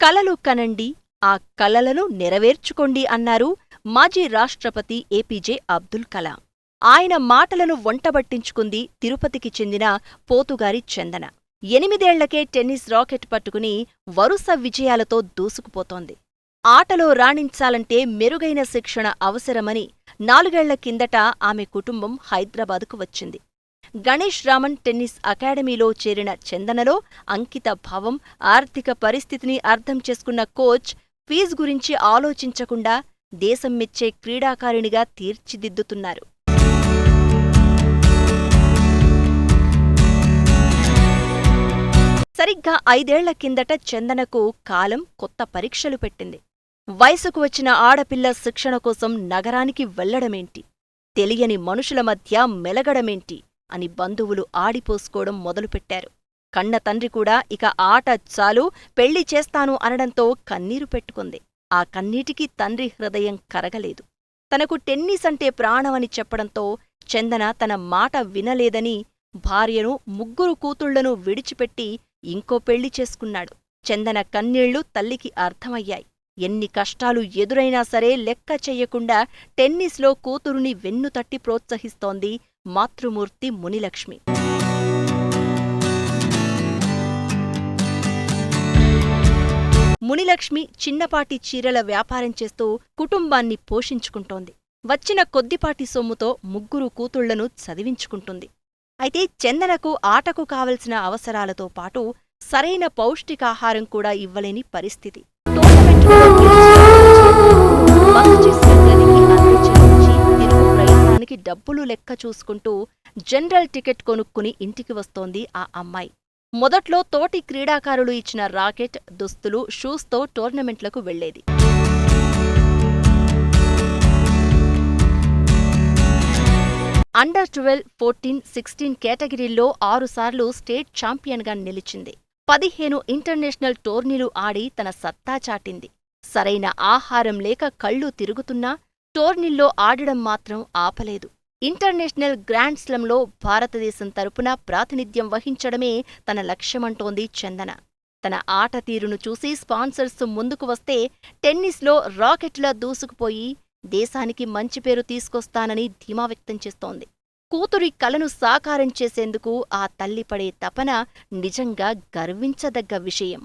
కలలు కనండి, ఆ కలలను నెరవేర్చుకోండి అన్నారు మాజీ రాష్ట్రపతి ఏపీజే అబ్దుల్ కలాం. ఆయన మాటలను వంటబట్టించుకుంది తిరుపతికి చెందిన పోతుగారి చందన. 8 ఏళ్లకే టెన్నిస్ రాకెట్ పట్టుకుని వరుస విజయాలతో దూసుకుపోతోంది. ఆటలో రాణించాలంటే మెరుగైన శిక్షణ అవసరమని 4 ఏళ్ల కిందట ఆమె కుటుంబం హైదరాబాదుకు వచ్చింది. గణేష్ రామన్ టెన్నిస్ అకాడమీలో చేరిన చందనలో అంకిత భావం, ఆర్థిక పరిస్థితిని అర్థం చేసుకున్న కోచ్ ఫీజు గురించి ఆలోచించకుండా దేశం మెచ్చే క్రీడాకారిణిగా తీర్చిదిద్దుతున్నారు. సరిగ్గా 5 ఏళ్ల కిందట చందనకు కాలం కొత్త పరీక్షలు పెట్టింది. వయసుకు వచ్చిన ఆడపిల్ల శిక్షణ కోసం నగరానికి వెళ్లడమేంటి, తెలియని మనుషుల మధ్య మెలగడమేంటి అని బంధువులు ఆడిపోసుకోవడం మొదలుపెట్టారు. కన్న తండ్రి కూడా ఇక ఆట చాలు, పెళ్లి చేస్తాను అనడంతో కన్నీరు పెట్టుకుంది. ఆ కన్నీటికి తండ్రి హృదయం కరగలేదు. తనకు టెన్నిస్ అంటే ప్రాణమని చెప్పడంతో చందన తన మాట వినలేదని భార్యను, 3 కూతుళ్లను విడిచిపెట్టి ఇంకో పెళ్లి చేసుకున్నాడు. చందన కన్నీళ్లు తల్లికి అర్థమయ్యాయి. ఎన్ని కష్టాలు ఎదురైనా సరే లెక్క చెయ్యకుండా టెన్నిస్లో కూతురుని వెన్నుతట్టి ప్రోత్సహిస్తోంది మాతృమూర్తి మునిలక్ష్మి. మునిలక్ష్మి చిన్నపాటి చీరల వ్యాపారం చేస్తూ కుటుంబాన్ని పోషించుకుంటోంది. వచ్చిన కొద్దిపాటి సొమ్ముతో 3 కూతుళ్లను చదివించుకుంటుంది. అయితే చందనకు ఆటకు కావలసిన అవసరాలతో పాటు సరైన పౌష్టికాహారం కూడా ఇవ్వలేని పరిస్థితి. తిరుగు ప్రయాణానికి డబ్బులు లెక్క చూసుకుంటూ జనరల్ టికెట్ కొనుక్కుని ఇంటికి వస్తోంది ఆ అమ్మాయి. మొదట్లో తోటి క్రీడాకారులు ఇచ్చిన రాకెట్, దుస్తులు, షూస్తో టోర్నమెంట్లకు వెళ్లేది. అండర్ 12, 14, 16 కేటగిరీల్లో 6 సార్లు స్టేట్ ఛాంపియన్గా నిలిచింది. 15 ఇంటర్నేషనల్ టోర్నీలు ఆడి తన సత్తా చాటింది. సరైన ఆహారం లేక కళ్ళు తిరుగుతున్నా టోర్నీల్లో ఆడడం మాత్రం ఆపలేదు. ఇంటర్నేషనల్ గ్రాండ్ స్లంలో భారతదేశం తరపున ప్రాతినిధ్యం వహించడమే తన లక్ష్యమంటోంది చందన. తన ఆట తీరును చూసి స్పాన్సర్స్ ముందుకు వస్తే టెన్నిస్లో రాకెట్లా దూసుకుపోయి దేశానికి మంచి పేరు తీసుకొస్తానని ధీమా వ్యక్తం చేస్తోంది. కూతురి కలను సాకారం చేసేందుకు ఆ తల్లి పడే తపన నిజంగా గర్వించదగ్గ విషయం.